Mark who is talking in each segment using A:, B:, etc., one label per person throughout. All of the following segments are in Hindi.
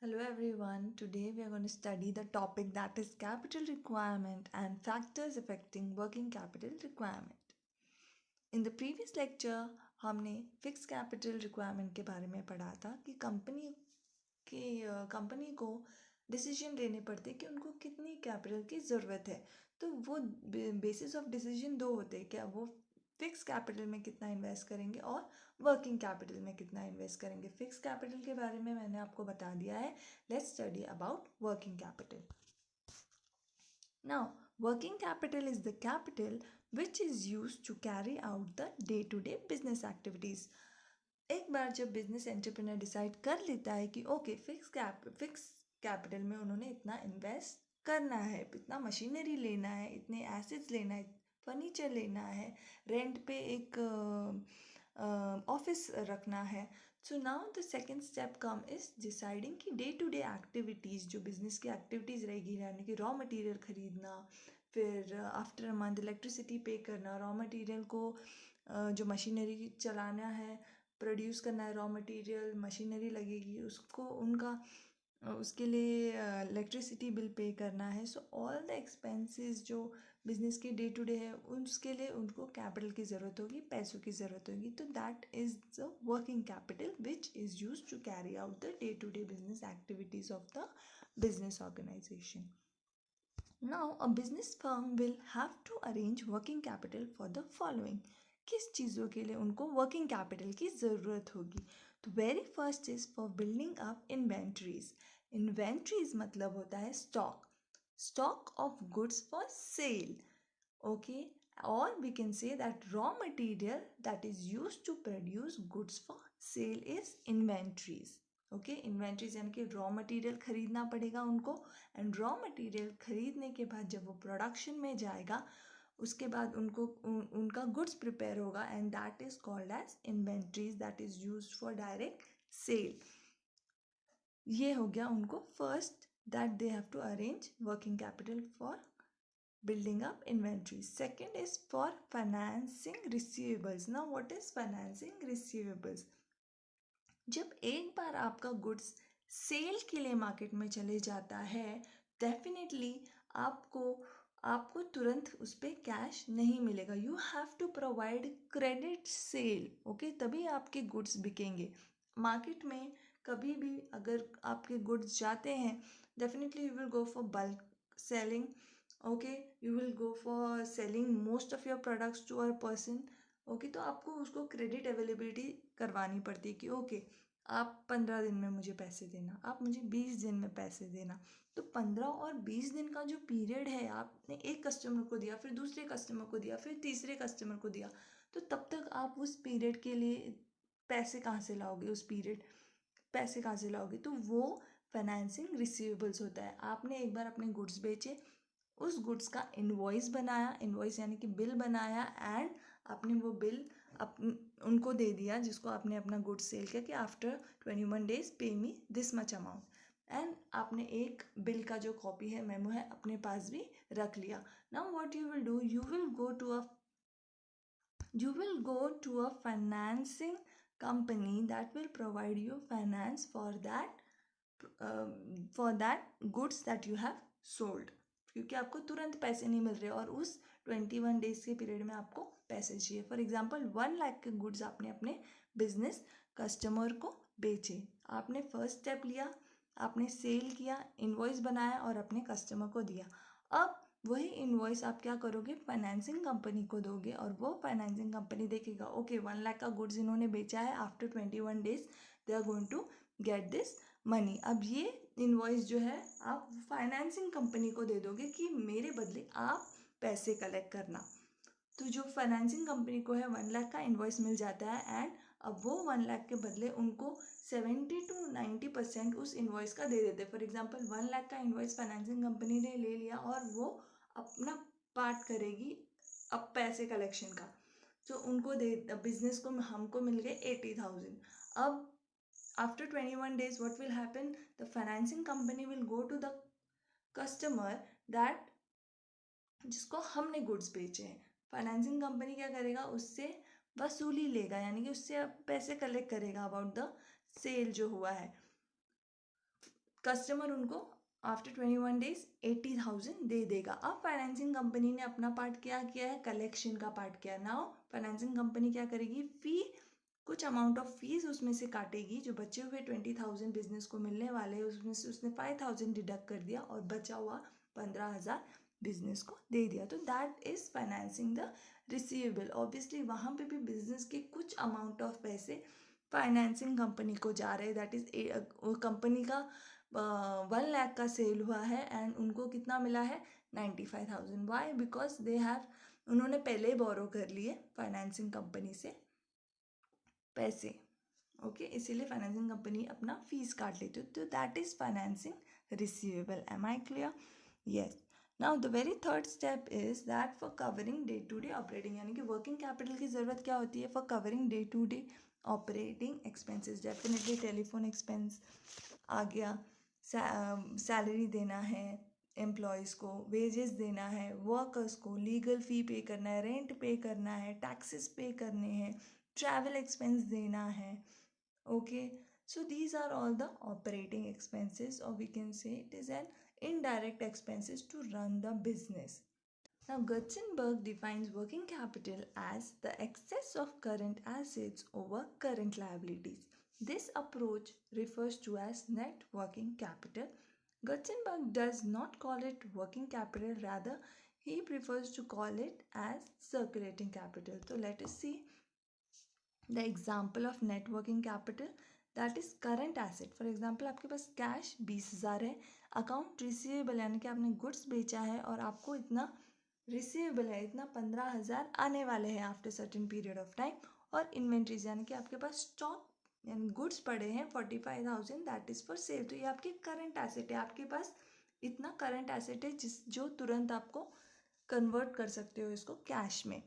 A: Hello everyone. Today we are going to study the topic that is capital requirement and factors affecting working capital requirement. In the previous lecture हमने फिक्स कैपिटल रिक्वायरमेंट के बारे में पढ़ा था कि कंपनी को डिसीजन लेने पड़ते कि उनको कितनी कैपिटल की ज़रूरत है। तो वो बेसिस ऑफ डिसीजन दो होते हैं, क्या वो फिक्स कैपिटल में कितना इन्वेस्ट करेंगे और वर्किंग कैपिटल में कितना इन्वेस्ट करेंगे। फिक्स कैपिटल के बारे में मैंने आपको बता दिया है। Let's study about working capital. Now working capital is the capital which is used to carry out the day-to-day business activities. एक बार जब बिजनेस एंटरप्रेन्योर डिसाइड कर लेता है कि ओके फिक्स कैपिटल में उन्होंने इतना इन्वेस्ट करना है, इतना मशीनरी लेना है, इतने एसेट्स लेना है, फर्नीचर लेना है, रेंट पे एक ऑफिस रखना है। So now the second step come is deciding कि डे टू डे एक्टिविटीज़ जो बिजनेस की एक्टिविटीज़ रहेगी, यानी कि रॉ मटेरियल ख़रीदना, फिर आफ्टर अ मंथ इलेक्ट्रिसिटी पे करना, रॉ मटेरियल को जो मशीनरी चलाना है, प्रोड्यूस करना है, रॉ मटेरियल मशीनरी लगेगी उसको, उसके लिए इलेक्ट्रिसिटी बिल पे करना है। सो ऑल द एक्सपेंसेस जो बिजनेस के डे टू डे है उसके लिए उनको कैपिटल की ज़रूरत होगी, पैसों की ज़रूरत होगी। तो that is the working capital which is use to carry out the day to day business activities of the business organisation. Now, a business firm will have to arrange working capital for the following. किस चीज़ों के लिए उनको वर्किंग कैपिटल की ज़रूरत होगी? तो very first is for building up inventories. Inventories मतलब होता है stock of goods for sale. Okay, और we can say that raw material that is use to produce goods for sale is inventories. Okay, inventories यानी कि रॉ मटेरियल खरीदना पड़ेगा उनको, एंड रॉ मटेरियल खरीदने के बाद जब वो प्रोडक्शन में जाएगा उसके बाद उनका गुड्स प्रिपेयर होगा, and that is called as inventories that is used for direct sale. ये हो गया उनको first, that they have to arrange working capital for building up inventory. Second is for financing receivables. Now what is financing receivables? जब एक बार आपका गुड्स सेल के लिए मार्केट में चले जाता है, डेफिनेटली आपको आपको तुरंत उस पर कैश नहीं मिलेगा. You have to provide credit sale. Okay, तभी आपके गुड्स बिकेंगे मार्केट में. कभी भी अगर आपके गुड्स जाते हैं, definitely you will go for bulk selling. Okay, you will go for selling most of your products to a person. Okay, तो आपको उसको क्रेडिट अवेलेबिलिटी करवानी पड़ती है कि ओके आप 15 दिन में मुझे पैसे देना, आप मुझे 20 दिन में पैसे देना. तो 15 और 20 दिन का जो पीरियड है, आपने एक कस्टमर को दिया, फिर दूसरे कस्टमर को दिया, फिर तीसरे कस्टमर को दिया, तो तब तक आप उस पीरियड के लिए पैसे कहाँ से लाओगे? पैसे कहाँ से लाओगे? तो वो फाइनेंसिंग रिसीवेबल्स होता है. आपने एक बार अपने गुड्स बेचे, उस गुड्स का इन्वॉइस बनाया, इन्वॉइस यानी कि बिल बनाया, एंड आपने वो बिल उनको दे दिया जिसको आपने अपना गुड्स सेल किया कि आफ्टर 21 days पे me this much amount. And आपने एक बिल का जो कॉपी है, मेमो है, अपने पास भी रख लिया. Now what you will do, you will go to a financing company that will provide you finance for that goods that you have sold. क्योंकि आपको तुरंत पैसे नहीं मिल रहे और उस 21 days के पीरियड में आपको पैसे चाहिए. फॉर एग्जाम्पल 1 लाख के गुड्स आपने अपने बिजनेस कस्टमर को बेचे. आपने फर्स्ट स्टेप लिया, आपने सेल किया, इन्वॉइस बनाया और अपने कस्टमर को दिया. अब वही इन्वॉइस आप क्या करोगे? फाइनेंसिंग कंपनी को दोगे, और वो फाइनेंसिंग कंपनी देखेगा ओके 1 लाख का गुड्स इन्होंने बेचा है, after 21 days they are going to get this money. अब ये इन्वॉइस जो है आप फाइनेंसिंग कंपनी को दे दोगे कि मेरे बदले आप पैसे कलेक्ट करना. तो जो फाइनेंसिंग कंपनी को है 1 लाख का इन्वॉइस मिल जाता है, एंड अब वो 1 लाख के बदले उनको 70 to 90% उस इन्वॉइस का दे देते. फॉर एग्जाम्पल 1 लाख का इन्वॉइस फाइनेंसिंग कंपनी ने ले लिया और वो अपना पार्ट करेगी अब पैसे कलेक्शन का. तो उनको दे बिजनेस को हमको मिल गए 80,000. अब after 21 days what will happen? The financing company will go to the customer that जिसको हमने गुड्स बेचे हैं. फाइनेंसिंग कंपनी क्या करेगा? उससे वसूली लेगा, यानी कि उससे पैसे कलेक्ट करेगा अबाउट द सेल जो हुआ है. कस्टमर उनको आफ्टर 21 डेज 80,000 दे देगा। अब फाइनेंसिंग कंपनी ने अपना पार्ट क्या किया है, कलेक्शन का पार्ट किया। नाउ फाइनेंसिंग कंपनी क्या करेगी, फी कुछ अमाउंट ऑफ फीस उसमें से काटेगी, जो बचे हुए 20,000 बिजनेस को मिलने वाले उसमें से उसने 5,000 डिडक्ट कर दिया और बचा हुआ 15,000 बिजनेस को दे दिया। तो that is financing the receivable. Obviously वहाँ पे भी बिजनेस के कुछ अमाउंट ऑफ पैसे फाइनेंसिंग कंपनी को जा रहे हैं। दैट इज कंपनी का 1 लाख का सेल हुआ है एंड उनको कितना मिला है, 95,000। वाई, बिकॉज दे हैव, उन्होंने पहले बोरो कर लिए फाइनेंसिंग कंपनी से पैसे। ओके, इसीलिए फाइनेंसिंग कंपनी अपना फीस काट लेती है। तो that is financing receivable. Am I clear? Yes. Now the very third step is that for covering day to day operating, यानी कि वर्किंग कैपिटल की ज़रूरत क्या होती है for covering day to day operating expenses. Definitely telephone expense आ गया, सैलरी देना है एम्प्लॉयज़ को, वेजेस देना है वर्कर्स को, लीगल फ़ी पे करना है, रेंट पे करना है, टैक्सेस पे करने हैं, ट्रैवल एक्सपेंस देना है। Okay, so these are all the operating expenses, or we can say it is an indirect expenses to run the business. Now Gutzenberg defines working capital as the excess of current assets over current liabilities. This approach refers to as net working capital. Gutzenberg does not call it working capital, rather he prefers to call it as circulating capital. So let us see the example of net working capital, that is current asset. For example, आपके पास कैश 20,000 है, अकाउंट रिसीवेबल यानी कि आपने गुड्स बेचा है और आपको इतना रिसीवेबल है, इतना 15,000 आने वाले हैं after certain period of time. और इन्वेंट्रीज यानी कि आपके पास स्टॉक यानी गुड्स पड़े हैं 45,000, दैट इज़ फॉर सेल। तो ये आपकी करंट एसेट है, आपके पास इतना करंट एसेट है जो तुरंत आपको कन्वर्ट कर सकते हो इसको कैश में।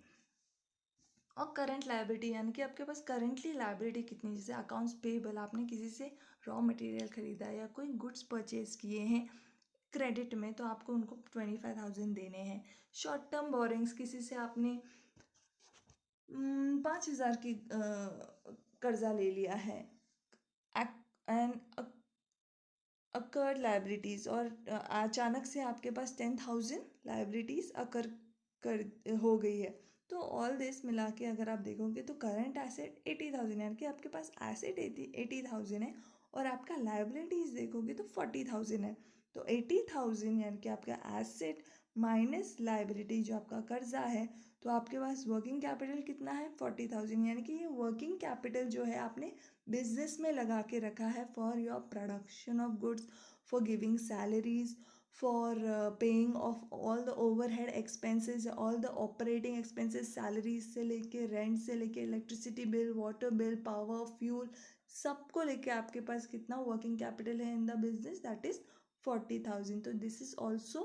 A: और करंट लाइबिलिटी यानी कि आपके पास करेंटली लाइबिलिटी कितनी, जैसे अकाउंट्स पेबल, आपने किसी से रॉ मटेरियल खरीदा या कोई गुड्स परचेज किए हैं क्रेडिट में, तो आपको उनको 25,000 देने हैं। शॉर्ट टर्म बोरिंग्स, किसी से आपने 5,000 की कर्जा ले लिया है। एंड अकर्ड लाइबिलिटीज़, और अचानक से आपके पास 10,000 लाइबिलिटीज़ अकर कर हो गई है। तो ऑल दिस मिला के अगर आप देखोगे तो करंट एसेट 80,000 यानी कि आपके पास एसेट 80,000 है और आपका लाइबिलिटीज़ देखोगे तो 40,000 है। तो 80,000 यानी कि आपका एसेट माइनस लाइबिलिटी जो आपका कर्जा है, तो आपके पास वर्किंग कैपिटल कितना है, 40,000। यानी कि ये वर्किंग कैपिटल जो है आपने बिजनेस में लगा के रखा है for your production of goods, for giving salaries, for paying of all the overhead expenses, all the operating expenses, salaries से लेके रेंट से लेके electricity bill, water bill, power, fuel, सबको लेके आपके पास कितना वर्किंग कैपिटल है in the business, that is 40,000। तो this is also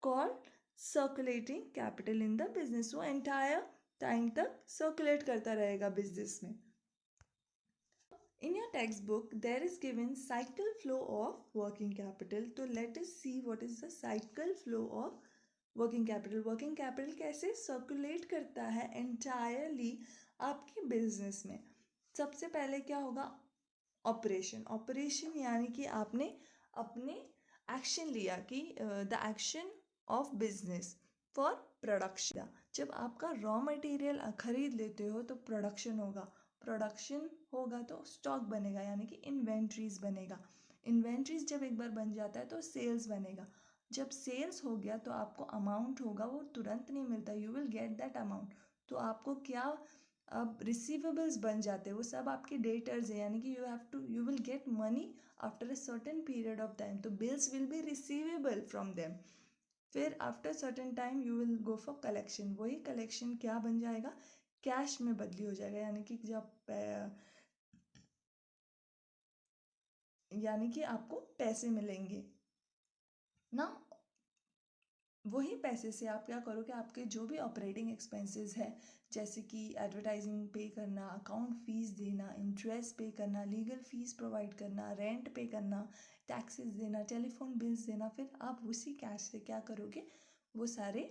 A: called circulating capital in the business. वो एंटायर टाइम तक सर्कुलेट करता रहेगा बिजनेस में। In your textbook, there is given cycle flow of working capital. So let us see what is the cycle flow of working capital. Working capital कैसे circulate करता है entirely आपकी business में। सबसे पहले क्या होगा, ऑपरेशन यानी कि आपने अपने एक्शन लिया कि the action of business for production. जब आपका रॉ मटेरियल खरीद लेते हो तो प्रोडक्शन होगा, प्रोडक्शन होगा तो स्टॉक बनेगा यानी कि इन्वेंट्रीज बनेगा, इन्वेंट्रीज जब एक बार बन जाता है तो सेल्स बनेगा, जब सेल्स हो गया तो आपको अमाउंट होगा, वो तुरंत नहीं मिलता, you will get that amount. तो आपको क्या अब रिसीवेबल्स बन जाते हैं, वो सब आपके डेटर्स है, यानी कि you will get money after a certain period of time. तो bills will be receivable from them. फिर after certain time you will go for collection, वही कलेक्शन क्या बन जाएगा, कैश में बदली हो जाएगा, यानी कि आपको पैसे मिलेंगे ना। वही पैसे से आप क्या करोगे, आपके जो भी ऑपरेटिंग एक्सपेंसेस है, जैसे कि एडवर्टाइजिंग पे करना, अकाउंट फीस देना, इंटरेस्ट पे करना, लीगल फीस प्रोवाइड करना, रेंट पे करना, टैक्सेस देना, टेलीफोन बिल्स देना, फिर आप उसी कैश से क्या करोगे, वो सारे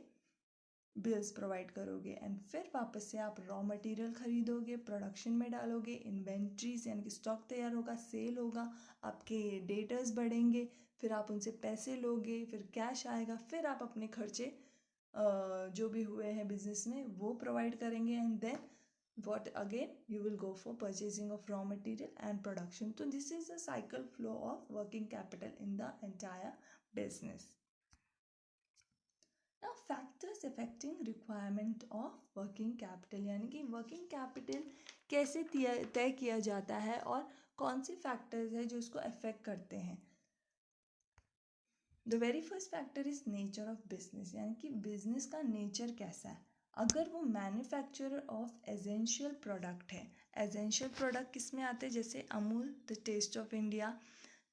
A: बिल्स प्रोवाइड करोगे एंड फिर वापस से आप रॉ मटेरियल खरीदोगे, प्रोडक्शन में डालोगे, इन्वेंट्रीज यानी कि स्टॉक तैयार होगा, सेल होगा, आपके डेटर्स बढ़ेंगे, फिर आप उनसे पैसे लोगे, फिर कैश आएगा, फिर आप अपने खर्चे जो भी हुए हैं बिजनेस में वो प्रोवाइड करेंगे and then what again you will go for purchasing of raw material and production. So this is a cycle flow of working capital in the entire business. Now factors affecting requirement of working capital यानी कि working capital कैसे तय किया जाता है और कौन से फैक्टर्स है जो इसको अफेक्ट करते हैं. The very first factor is nature of business यानी कि बिजनेस का नेचर कैसा है. अगर वो मैन्युफैक्चरर ऑफ एसेंशियल प्रोडक्ट है, एसेंशियल प्रोडक्ट किस में आते हैं, जैसे Amul, the taste of India,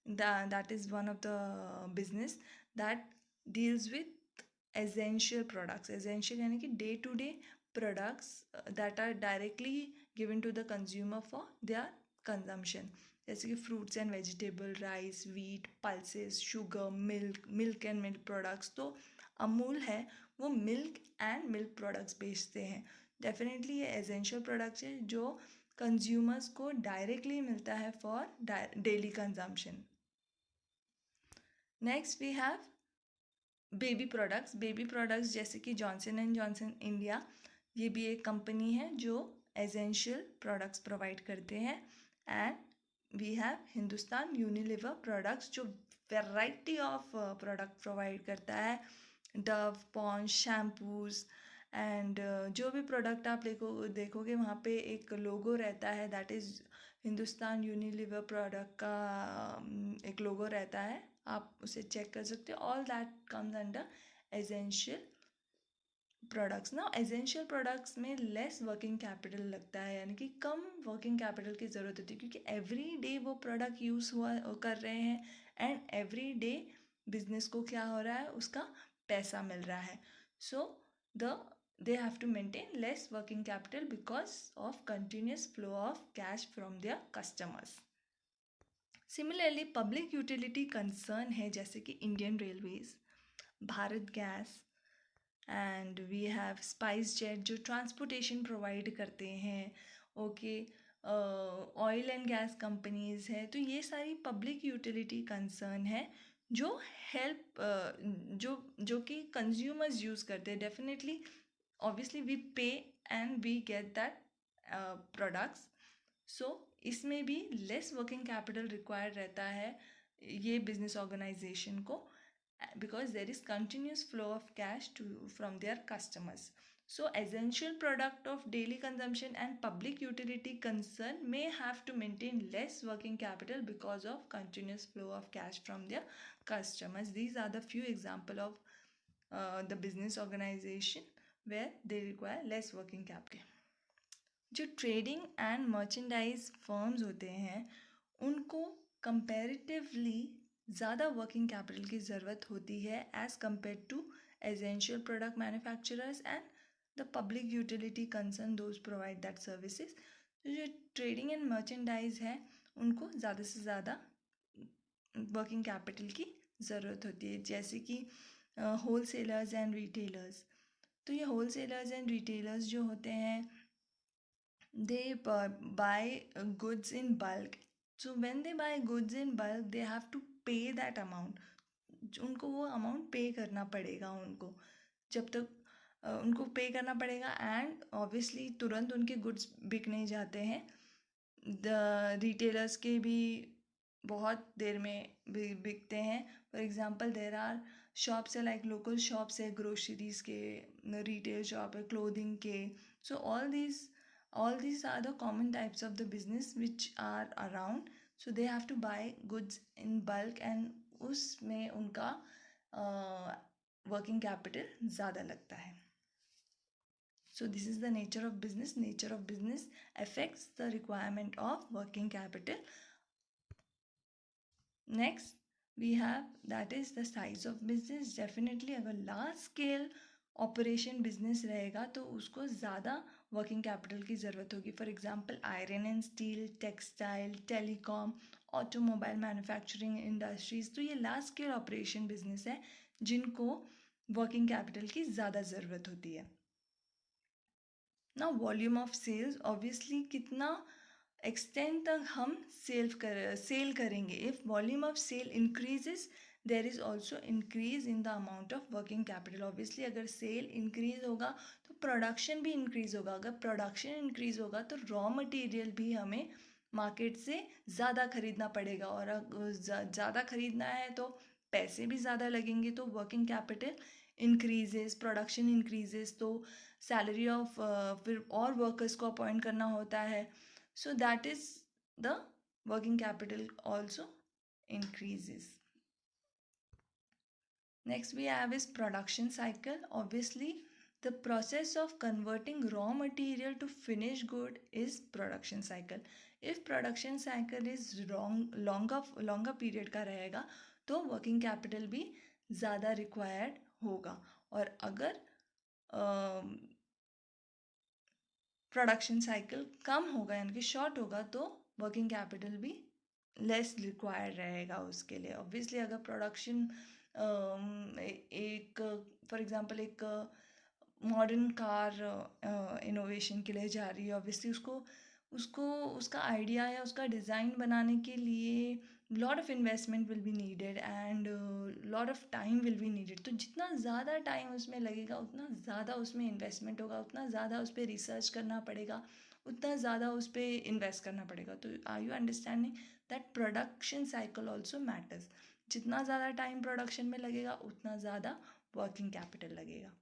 A: that is one of the business that deals with essential products. Essential यानी कि day to day products that are directly given to the consumer for their consumption, जैसे कि fruits and vegetable, rice, wheat, pulses, sugar, milk and milk products. तो अमूल है वो मिल्क एंड मिल्क प्रोडक्ट्स बेचते हैं. डेफिनेटली ये एसेंशियल प्रोडक्ट्स है जो कंज्यूमर्स को डायरेक्टली मिलता है for daily consumption. Next we have baby products. Baby products जैसे कि जॉनसन एंड जॉनसन इंडिया, ये भी एक कंपनी है जो एसेंशियल प्रोडक्ट्स प्रोवाइड करते हैं. And we have Hindustan Unilever products जो वैरायटी ऑफ प्रोडक्ट प्रोवाइड करता है. डव, पॉन्ड्स, शैम्पूज एंड जो भी प्रोडक्ट आप देखोगे वहाँ पे एक लोगो रहता है, that is Hindustan Unilever product का एक लोगो रहता है, आप उसे चेक कर सकते हो. All that comes under essential products. ना एसेंशियल प्रोडक्ट्स में लेस वर्किंग कैपिटल लगता है यानी कि कम वर्किंग कैपिटल की ज़रूरत होती है क्योंकि एवरी डे वो प्रोडक्ट यूज़ हुआ कर रहे हैं एंड एवरी डे बिजनेस को क्या हो रहा है, उसका पैसा मिल रहा है. सो they have to maintain less working capital because of continuous flow of cash from their customers. Similarly, public utility concern है जैसे कि Indian Railways, Bharat gas and we have SpiceJet जो ट्रांसपोर्टेशन प्रोवाइड करते हैं. Okay, oil and gas companies है. तो ये सारी पब्लिक यूटिलिटी कंसर्न है जो हेल्प जो कि कंज्यूमर्स यूज़ करते हैं. Definitely obviously we pay and we get that products. So इसमें भी लेस वर्किंग कैपिटल रिक्वायर्ड रहता है ये बिजनेस ऑर्गेनाइजेशन को because there is continuous flow of cash from their customers. So essential product of daily consumption and public utility concern may have to maintain less working capital because of continuous flow of cash from their customers. These are the few example of the business organization where they require less working capital. जो ट्रेडिंग एंड मर्चेंडाइज फर्म्स होते हैं उनको कंपैरेटिवली ज़्यादा वर्किंग कैपिटल की ज़रूरत होती है as compare to essential product manufacturers and the public utility concern those provide that services. तो जो ट्रेडिंग एंड मर्चेंडाइज है उनको ज़्यादा से ज़्यादा वर्किंग कैपिटल की ज़रूरत होती है, जैसे कि होल सेलर्स एंड रिटेलर्स. तो ये होल सेलर्स एंड रिटेलर्स जो होते हैं they buy goods in bulk. So when they buy goods in bulk they have to pay that amount. उनको वो अमाउंट पे करना पड़ेगा, उनको जब तक उनको पे करना पड़ेगा एंड ऑब्वियसली तुरंत उनके गुड्स बिक नहीं जाते हैं. द रिटेलर्स के भी बहुत देर में बिकते हैं. For example there are shops है लाइक लोकल शॉप्स है, ग्रोसरीज के, रिटेल शॉप है, क्लोथिंग के. So all these are the common types of the business which are around. So they have to buy goods in bulk and उसमें उनका working capital ज़्यादा लगता है. So this is the nature of business. Nature of business affects the requirement of working capital. Next we have that is the size of business. Definitely अगर large scale ऑपरेशन बिजनेस रहेगा तो उसको ज़्यादा वर्किंग कैपिटल की ज़रूरत होगी. For example iron and steel, textile, telecom, automobile manufacturing industries. तो ये लार्ज स्केल ऑपरेशन बिजनेस है जिनको वर्किंग कैपिटल की ज़्यादा ज़रूरत होती है। ना वॉल्यूम ऑफ सेल्स, ऑब्वियसली कितना एक्सटेंड तक हम सेल करेंगे। If volume of sale increases there is also increase in the amount of working capital. Obviously अगर सेल इंक्रीज होगा तो प्रोडक्शन भी इंक्रीज होगा, अगर प्रोडक्शन इंक्रीज होगा तो रॉ मटेरियल भी हमें मार्केट से ज़्यादा खरीदना पड़ेगा, और ज़्यादा खरीदना है तो पैसे भी ज़्यादा लगेंगे, तो working capital increases, production increases तो सैलरी ऑफ फिर और वर्कर्स को अपॉइंट करना होता है, so that is the working capital also increases. Next we have is production cycle. Obviously the process of converting raw material to finished good is production cycle. If production cycle is longer period का रहेगा तो working capital भी ज़्यादा required होगा, और अगर प्रोडक्शन साइकिल कम होगा यानी कि शॉर्ट होगा तो वर्किंग कैपिटल भी लेस रिक्वायर्ड रहेगा उसके लिए। ऑब्वियसली अगर प्रोडक्शन एक फॉर एग्जांपल एक मॉडर्न कार इनोवेशन के लिए जा रही है, ऑब्वियसली उसको उसको उसका आइडिया या उसका डिज़ाइन बनाने के लिए lot of investment will be needed and lot of time will be needed. तो जितना ज़्यादा टाइम उसमें लगेगा उतना ज़्यादा उसमें इन्वेस्टमेंट होगा, उतना ज़्यादा उस पर रिसर्च करना पड़ेगा, उतना ज़्यादा उस पर इन्वेस्ट करना पड़ेगा। तो are you understanding that production cycle also matters. जितना ज़्यादा टाइम प्रोडक्शन में लगेगा उतना ज़्यादा वर्किंग कैपिटल लगेगा।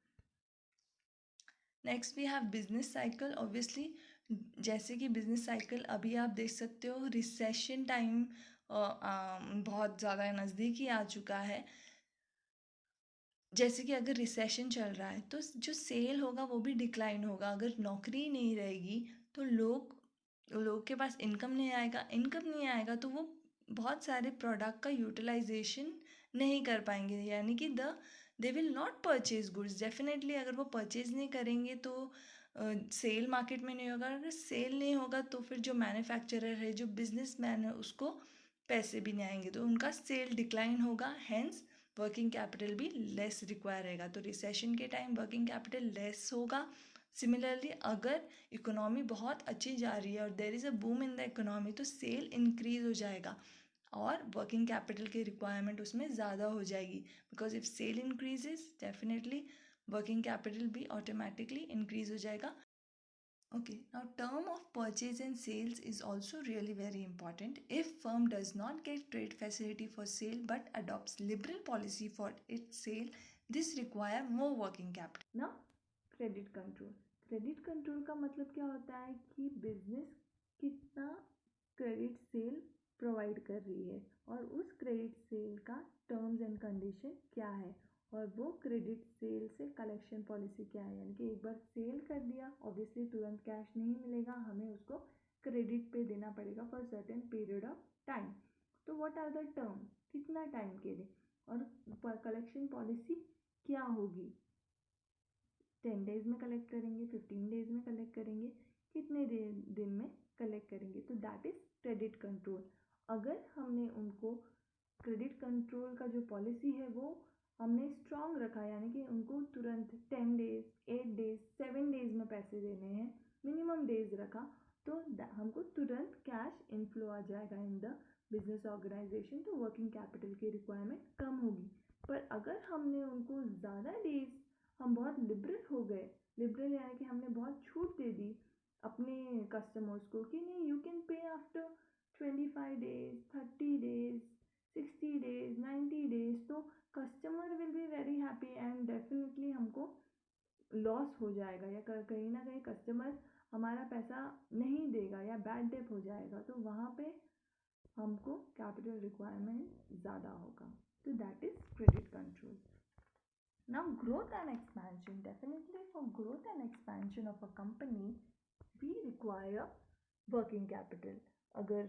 A: Next we have business cycle. Obviously जैसे कि बिजनेस साइकिल अभी आप देख सकते हो रिसेशन टाइम बहुत ज़्यादा नज़दीक ही आ चुका है। जैसे कि अगर रिसेशन चल रहा है तो जो सेल होगा वो भी डिक्लाइन होगा। अगर नौकरी नहीं रहेगी तो लोग के पास इनकम नहीं आएगा तो वो बहुत सारे प्रोडक्ट का यूटिलाइजेशन नहीं कर पाएंगे, यानी कि they will not purchase goods. Definitely अगर वो परचेज नहीं करेंगे तो सेल मार्केट में नहीं होगा, अगर सेल नहीं होगा तो फिर जो मैन्युफैक्चरर है, जो बिजनेसमैन है, उसको पैसे भी नहीं आएंगे, तो उनका सेल डिक्लाइन होगा, हेंस वर्किंग कैपिटल भी लेस रिक्वायर रहेगा। तो रिसेशन के टाइम वर्किंग कैपिटल लेस होगा। सिमिलरली अगर इकोनॉमी बहुत अच्छी जा रही है और there is a boom in the economy तो सेल इंक्रीज हो जाएगा और वर्किंग कैपिटल की रिक्वायरमेंट उसमें ज़्यादा हो जाएगी, because if sale increases definitely working capital भी ऑटोमेटिकली इंक्रीज हो जाएगा। Okay, now term of purchase and sales is also really very important. If firm does not get trade facility for sale but adopts liberal policy for its sale, this require more working capital. Now, credit control. Credit control का मतलब क्या होता है कि बिजनेस कितना क्रेडिट सेल प्रोवाइड कर रही है और उस क्रेडिट सेल का टर्म्स एंड कंडीशन क्या है, और वो क्रेडिट सेल से कलेक्शन पॉलिसी क्या है। यानी कि एक बार सेल कर दिया, ऑब्वियसली तुरंत कैश नहीं मिलेगा, हमें उसको क्रेडिट पे देना पड़ेगा for certain period of time. तो व्हाट आर द टर्म, कितना टाइम के लिए, और कलेक्शन पॉलिसी क्या होगी, 10 डेज में कलेक्ट करेंगे, 15 डेज में कलेक्ट करेंगे, कितने दिन में कलेक्ट करेंगे। तो दैट इज़ क्रेडिट कंट्रोल। अगर हमने उनको क्रेडिट कंट्रोल का जो पॉलिसी है वो हमने स्ट्रॉन्ग रखा, यानी कि उनको तुरंत 10 डेज, 8 डेज, 7 डेज में पैसे देने हैं, मिनिमम डेज रखा, तो हमको तुरंत कैश इनफ्लो आ जाएगा इन द बिजनेस ऑर्गेनाइजेशन, तो वर्किंग कैपिटल की रिक्वायरमेंट कम होगी। पर अगर हमने उनको ज़्यादा डेज, हम बहुत लिबरल हो गए, लिबरल यानी कि हमने बहुत छूट दे दी अपने कस्टमर्स को कि नहीं you can pay after 25 days, 30 days, 60 days, 90 days, तो customer will be very happy and definitely हमको लॉस हो जाएगा या कहीं ना कहीं कस्टमर हमारा पैसा नहीं देगा या बैड डेट हो जाएगा, तो वहाँ पे हमको कैपिटल रिक्वायरमेंट ज़्यादा होगा। तो that is credit control. Now growth and expansion. Definitely for growth and expansion of a company, we require working capital. अगर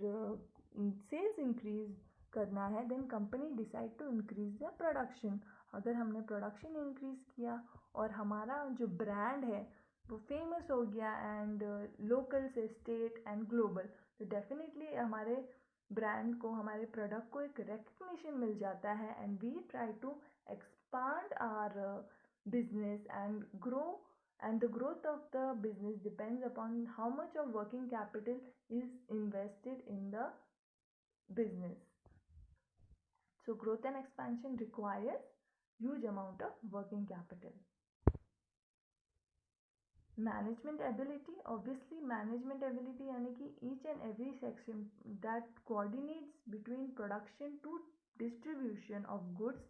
A: सेल्स इंक्रीज करना है then company decide to increase the production. अगर हमने प्रोडक्शन इंक्रीज किया और हमारा जो ब्रांड है वो फेमस हो गया एंड लोकल से स्टेट एंड ग्लोबल, तो डेफिनेटली हमारे ब्रांड को, हमारे प्रोडक्ट को एक रिकग्निशन मिल जाता है and we try to expand our business and grow, and the growth of the business depends upon how much of working capital is invested in the business. So growth and expansion requires huge amount of working capital. Management ability, obviously management ability यानी कि each and every section that coordinates between production to distribution of goods,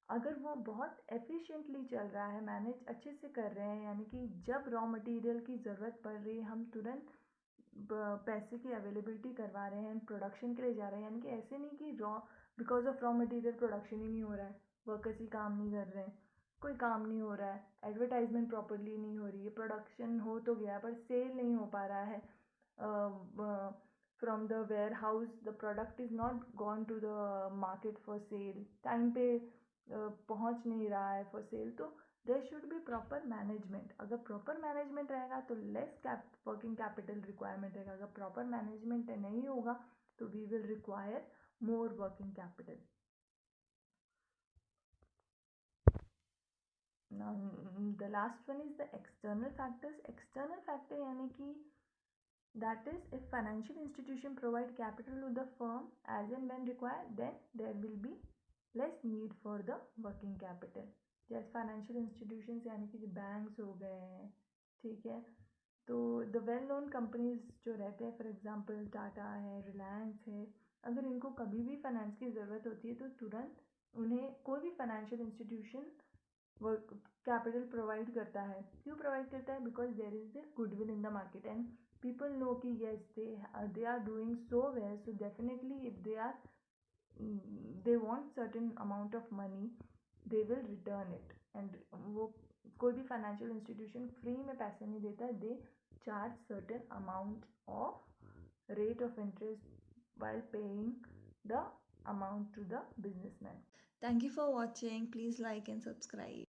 A: अगर वो बहुत efficiently चल रहा है, मैनेज अच्छे से कर रहे हैं, यानी कि जब रॉ मटेरियल की ज़रूरत पड़ रही है हम तुरंत पैसे की अवेलेबिलिटी करवा रहे हैं, प्रोडक्शन के लिए जा रहे हैं, यानी कि ऐसे नहीं कि because of raw material production ही नहीं हो रहा है, वर्कर्स ही काम नहीं कर रहे हैं, कोई काम नहीं हो रहा है, एडवर्टाइजमेंट प्रॉपरली नहीं हो रही है, प्रोडक्शन हो तो गया पर सेल नहीं हो पा रहा है, from the warehouse the product is not gone to the market for sale, time पे पहुंच नहीं रहा है फॉर सेल, तो there should be proper management. अगर प्रॉपर मैनेजमेंट रहेगा तो लेस वर्किंग कैपिटल रिक्वायरमेंट रहेगा. अगर प्रॉपर मैनेजमेंट नहीं होगा तो we will require more working capital. Now, the last one is the external factors. External factor यानी कि that is if financial institution provide capital to the firm as and when required, then there will be less need for the working capital. जैसे फाइनेंशियल इंस्टीट्यूशंस यानी कि जो बैंक्स हो गए हैं, ठीक है, तो द वेल नोन कंपनीज जो रहते हैं, फॉर एग्जांपल टाटा है, रिलायंस है, अगर इनको कभी भी फाइनेंस की ज़रूरत होती है तो तुरंत उन्हें कोई भी financial institution work capital provide करता है. क्यों प्रोवाइड करता है? Because there is the goodwill in the market and people know कि yes they are doing so well, so definitely if they want certain amount of money they will return it. and वो कोई भी financial institution फ्री में पैसे नहीं देता, they charge certain amount of rate of interest while paying the amount to the businessman. Thank you for watching. Please like and subscribe.